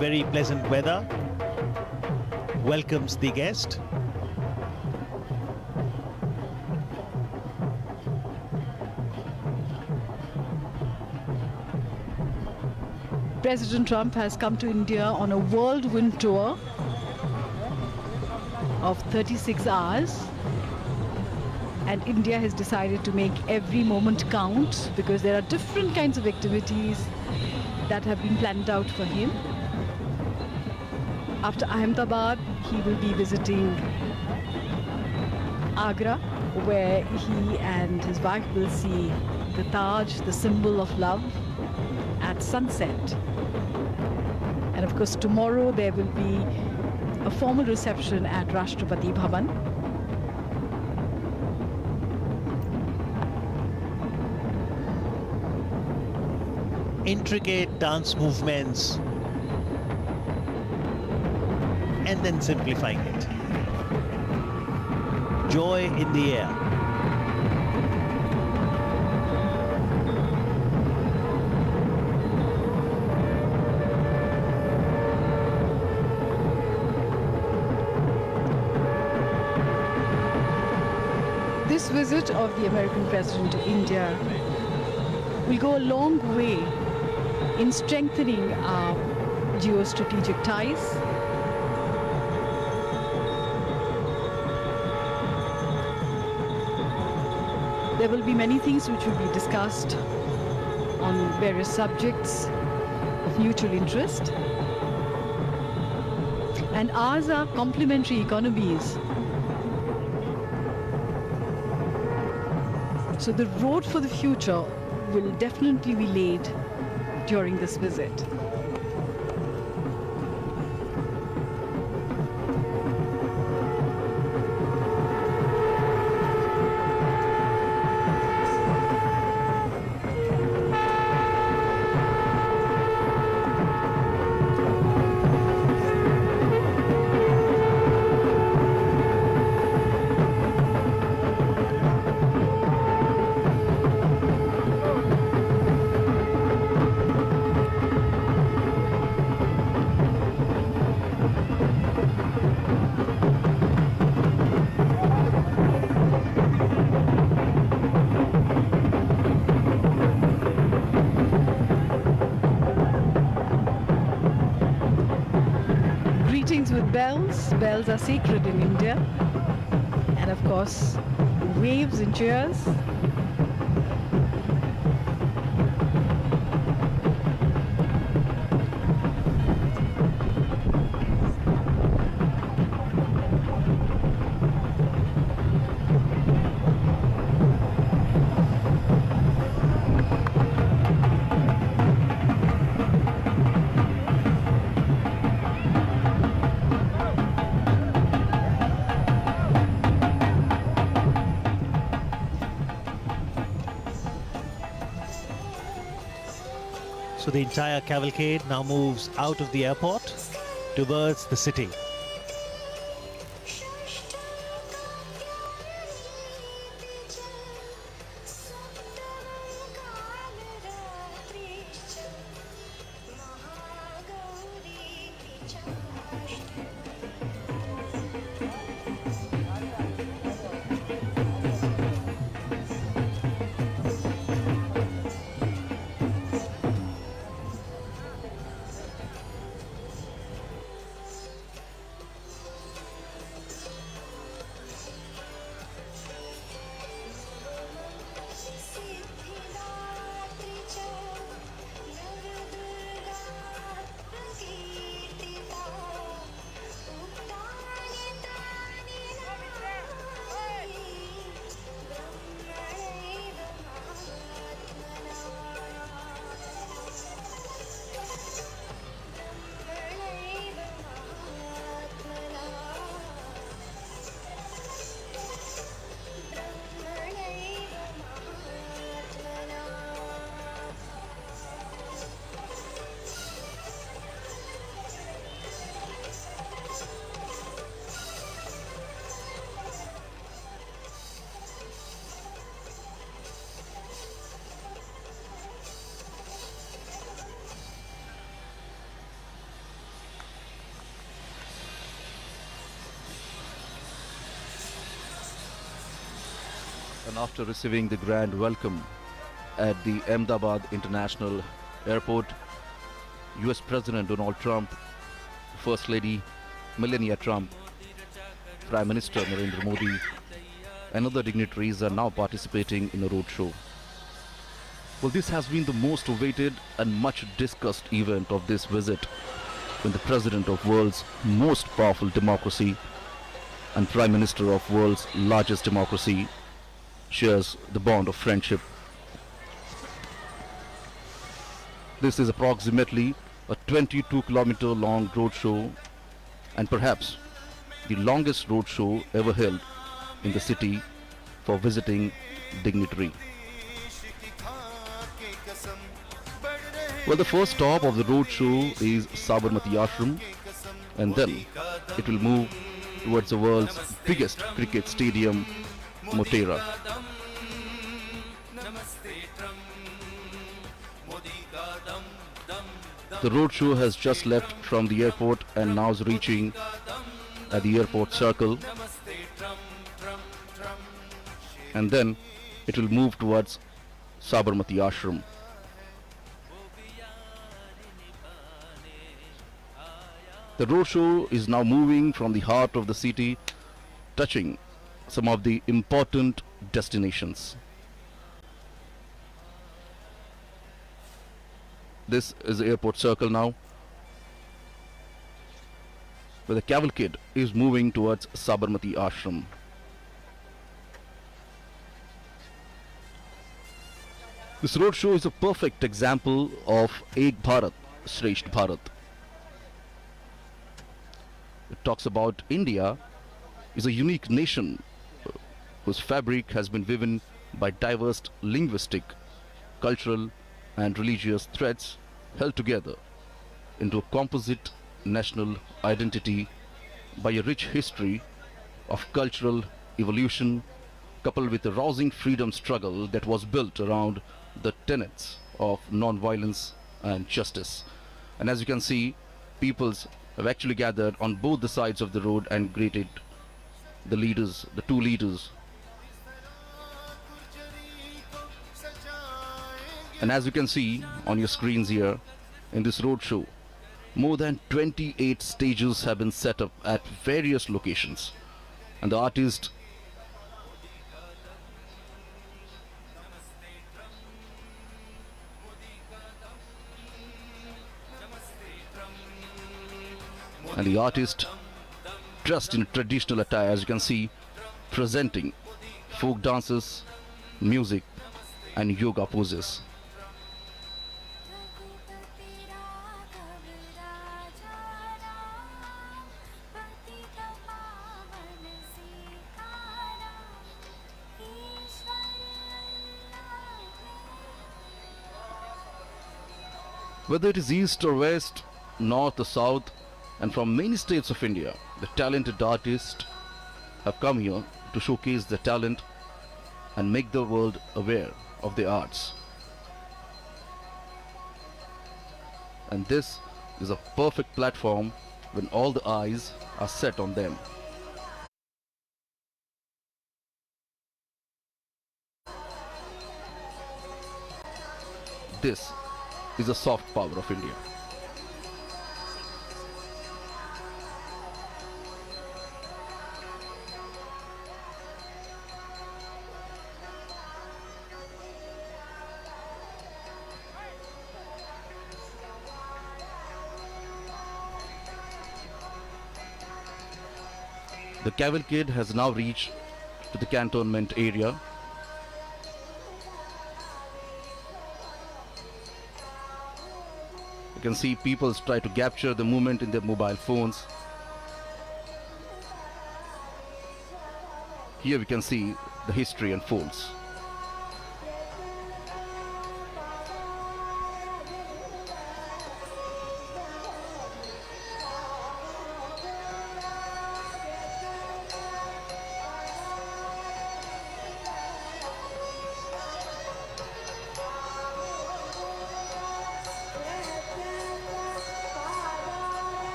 Very pleasant weather welcomes the guest. President Trump has come to India on a whirlwind tour of 36 hours, and India has decided to make every moment count because there are different kinds of activities that have been planned out for him. After Ahemdabad, he will be visiting Agra, where he and his wife will see the Taj, the symbol of love, at sunset. And of course, tomorrow there will be a formal reception at Rashtrapati Bhavan. Intricate dance movements and then simplifying it. Joy in the air. This visit of the American President to India will go a long way in strengthening our geostrategic ties. There will be many things which will be discussed on various subjects of mutual interest. And ours are complementary economies. So the road for the future will definitely be laid during this visit. Greetings with bells. Bells are sacred in India. And of course, waves and cheers. So the entire cavalcade now moves out of the airport towards the city. And after receiving the grand welcome at the Ahmedabad International Airport, US President Donald Trump, First Lady Melania Trump, Prime Minister Narendra Modi, and other dignitaries are now participating in a roadshow. Well, this has been the most awaited and much discussed event of this visit, when the President of world's most powerful democracy and Prime Minister of world's largest democracy shares the bond of friendship. This is approximately a 22-kilometer long roadshow and perhaps the longest roadshow ever held in the city for visiting dignitary. Well, the first stop of the roadshow is Sabarmati Ashram, and then it will move towards the world's biggest cricket stadium, Motera. The roadshow has just left from the airport and now is reaching at the airport circle, and then it will move towards Sabarmati Ashram. The roadshow is now moving from the heart of the city, touching some of the important destinations. This is the airport circle now, where the cavalcade is moving towards Sabarmati Ashram. This roadshow is a perfect example of Ek Bharat, Shresht Bharat. It talks about India is a unique nation whose fabric has been woven by diverse linguistic, cultural and religious threads held together into a composite national identity by a rich history of cultural evolution coupled with a rousing freedom struggle that was built around the tenets of non-violence and justice. And as you can see, peoples have actually gathered on both the sides of the road and greeted the leaders, the two leaders. And as you can see on your screens here, in this roadshow, more than 28 stages have been set up at various locations. And the artist dressed in traditional attire, as you can see, presenting folk dances, music and yoga poses. Whether it is east or west, north or south, and from many states of India, the talented artists have come here to showcase their talent and make the world aware of their arts. And this is a perfect platform when all the eyes are set on them. This is the soft power of India. The cavalcade has now reached to the cantonment area. You can see people try to capture the movement in their mobile phones. Here we can see the history unfolds.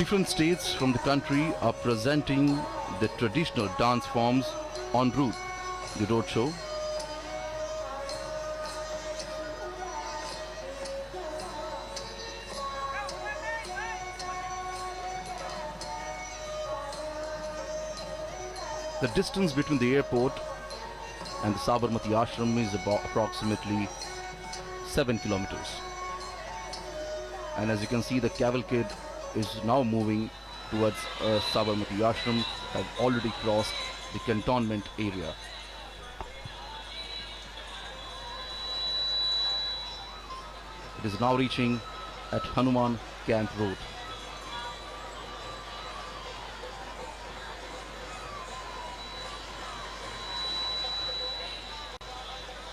Different states from the country are presenting the traditional dance forms en route the roadshow. The distance between the airport and the Sabarmati ashram is about approximately 7 kilometers. And as you can see, the cavalcade is now moving towards Sabarmati ashram, have already crossed the cantonment area. It is now reaching at Hanuman Camp Road.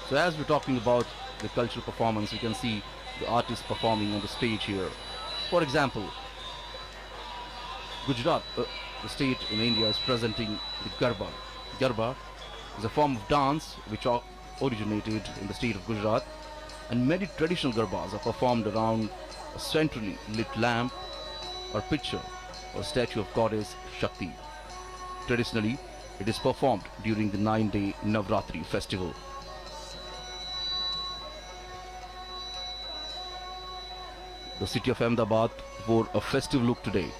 So as we're talking about the cultural performance, you can see the artists performing on the stage here. For example, Gujarat, the state in India, is presenting the Garba. Garba is a form of dance which originated in the state of Gujarat, and many traditional Garbas are performed around a centrally lit lamp or picture or statue of goddess Shakti. Traditionally, it is performed during the 9-day Navratri festival. The city of Ahmedabad wore a festive look today.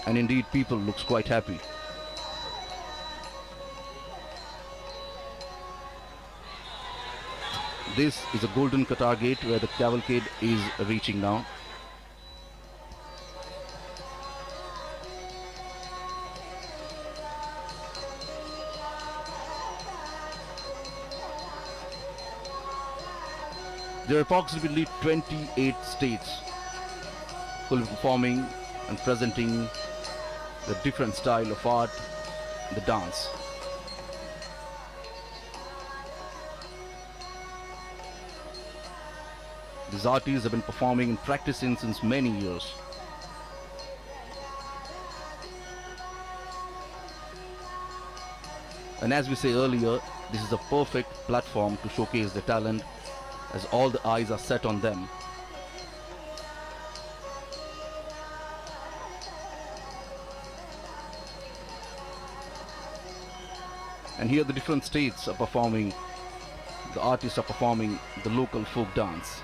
And indeed, people looks quite happy. This is a golden Qatar gate where the cavalcade is reaching now. There are approximately 28 states who will be performing and presenting the different style of art, the dance. These artists have been performing and practicing since many years. And as we say earlier, this is a perfect platform to showcase their talent, as all the eyes are set on them. And here the different states are performing, the artists are performing the local folk dance.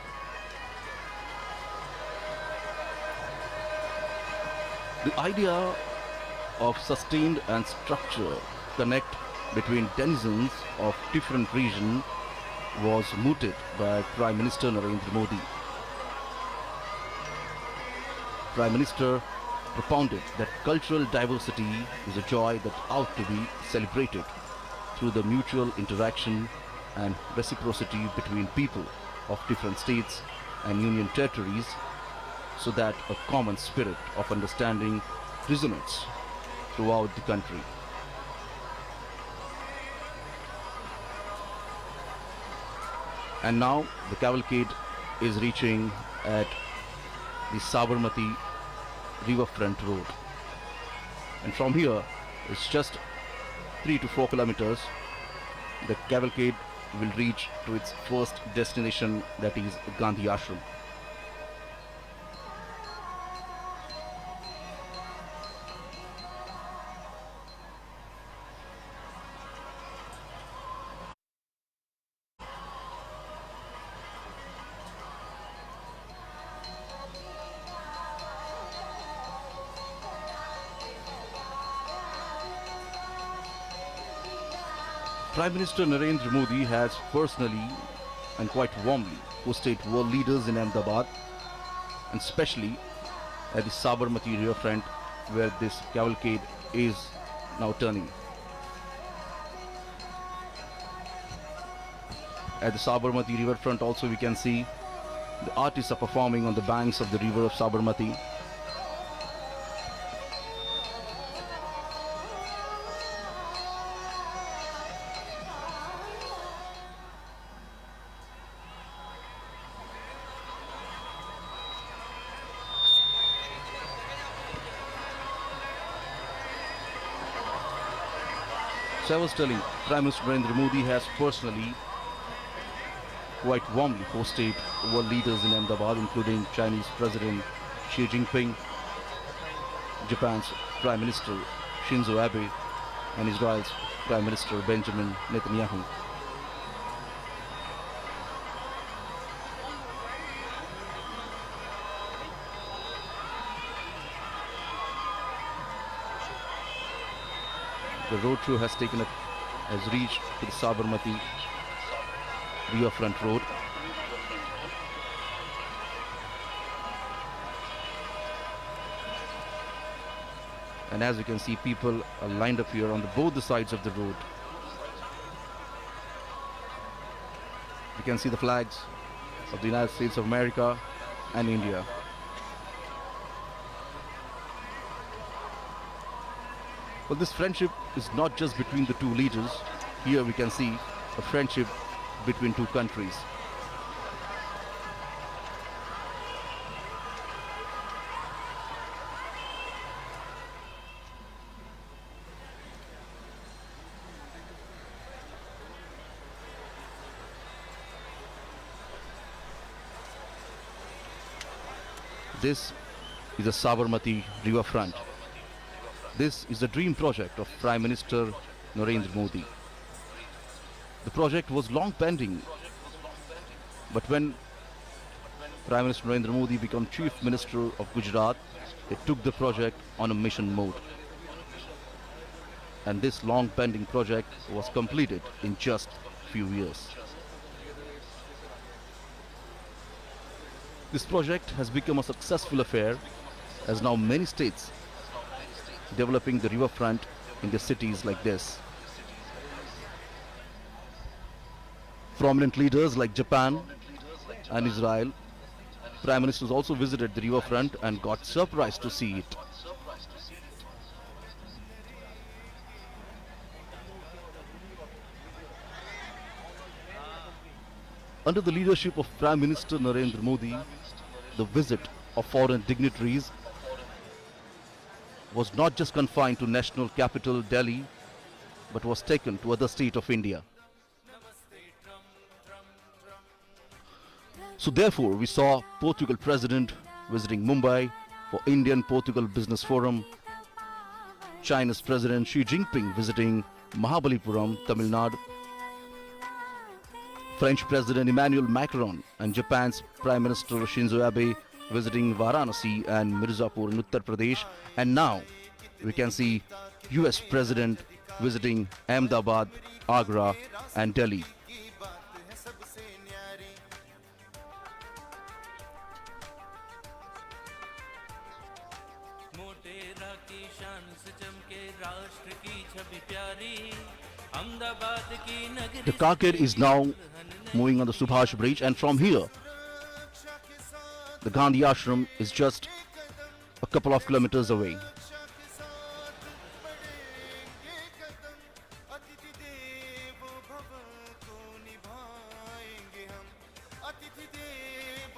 The idea of sustained and structured connect between denizens of different regions was mooted by Prime Minister Narendra Modi. Prime Minister propounded that cultural diversity is a joy that ought to be celebrated through the mutual interaction and reciprocity between people of different states and union territories, so that a common spirit of understanding resonates throughout the country. And now the cavalcade is reaching at the Sabarmati riverfront road. And from here, it's just 3 to 4 kilometers. The cavalcade will reach to its first destination, that is Gandhi Ashram. Prime Minister Narendra Modi has personally and quite warmly hosted world leaders in Ahmedabad, and especially at the Sabarmati riverfront where this cavalcade is now turning. At the Sabarmati riverfront also we can see the artists are performing on the banks of the river of Sabarmati. So I was telling, Prime Minister Narendra Modi has personally quite warmly hosted world leaders in Ahmedabad, including Chinese President Xi Jinping, Japan's Prime Minister Shinzo Abe, and Israel's Prime Minister Benjamin Netanyahu. The road show has reached to the Sabarmati riverfront road. And as you can see, people are lined up here on both the sides of the road. You can see the flags of the United States of America and India. Well, this friendship is not just between the two leaders. Here we can see a friendship between two countries. This is the Sabarmati riverfront. This is the dream project of Prime Minister Narendra Modi. The project was long pending, but when Prime Minister Narendra Modi became Chief Minister of Gujarat, he took the project on a mission mode. And this long pending project was completed in just few years. This project has become a successful affair, as now many states developing the riverfront in their cities like this. Prominent leaders like Japan and Israel, Prime Ministers also visited the riverfront and got surprised to see it. Under the leadership of Prime Minister Narendra Modi, the visit of foreign dignitaries was not just confined to national capital Delhi, but was taken to other states of India. So therefore, we saw Portugal President visiting Mumbai for Indian-Portugal Business Forum, China's President Xi Jinping visiting Mahabalipuram, Tamil Nadu, French President Emmanuel Macron and Japan's Prime Minister Shinzo Abe visiting Varanasi and Mirzapur in Uttar Pradesh, and now we can see US President visiting Ahmedabad, Agra and Delhi. The carcade is now moving on the Subhash Bridge, and from here the Gandhi Ashram is just a couple of kilometers away.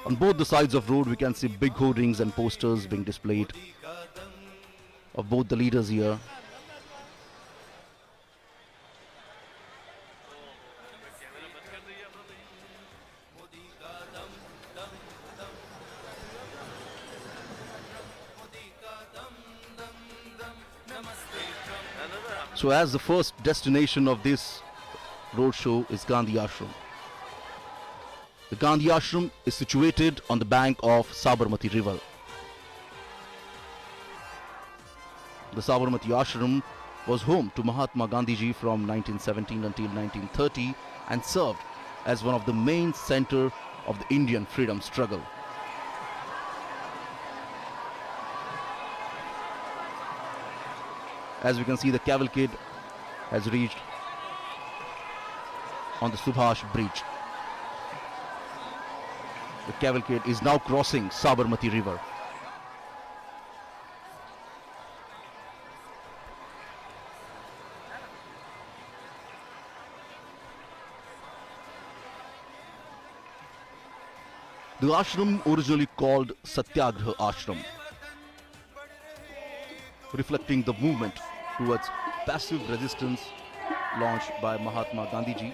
On both the sides of road we can see big hoardings and posters being displayed of both the leaders here. So as the first destination of this roadshow is Gandhi Ashram. The Gandhi Ashram is situated on the bank of Sabarmati river. The Sabarmati Ashram was home to Mahatma Gandhiji from 1917 until 1930 and served as one of the main center of the Indian freedom struggle. As we can see, the cavalcade has reached on the Subhash Bridge. The cavalcade is now crossing Sabarmati river. The ashram originally called Satyagraha Ashram, reflecting the movement towards passive resistance launched by Mahatma Gandhiji.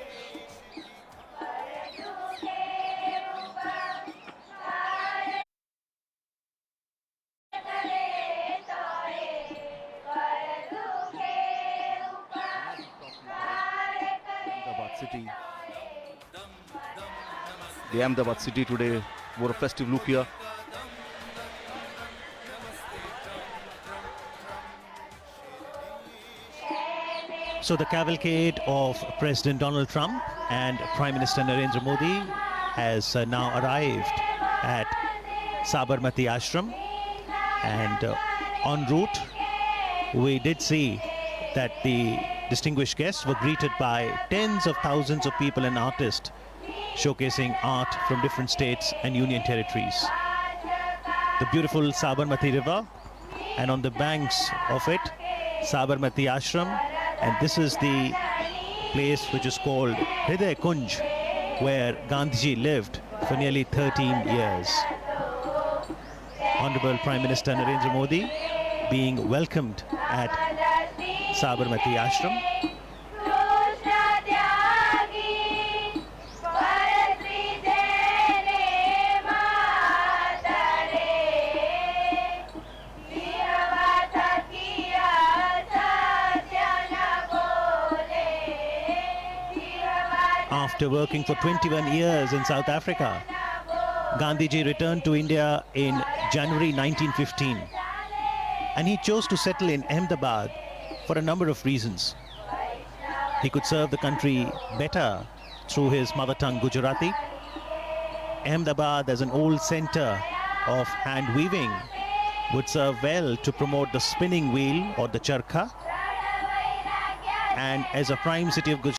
city. The Ahmedabad city today wore a festive look here. So the cavalcade of President Donald Trump and Prime Minister Narendra Modi has now arrived at Sabarmati Ashram, and en route we did see that the distinguished guests were greeted by tens of thousands of people and artists showcasing art from different states and union territories. The beautiful Sabarmati river, and on the banks of it, Sabarmati Ashram, and this is the place which is called Hriday Kunj, where Gandhiji lived for nearly 13 years. Honorable Prime Minister Narendra Modi being welcomed at Sabarmati Ashram. After working for 21 years in South Africa, Gandhiji returned to India in January 1915, and he chose to settle in Ahemdabad for a number of reasons. He could serve the country better through his mother tongue Gujarati. Ahemdabad, as an old center of hand weaving, would serve well to promote the spinning wheel or the charkha, and as a prime city of Gujarat,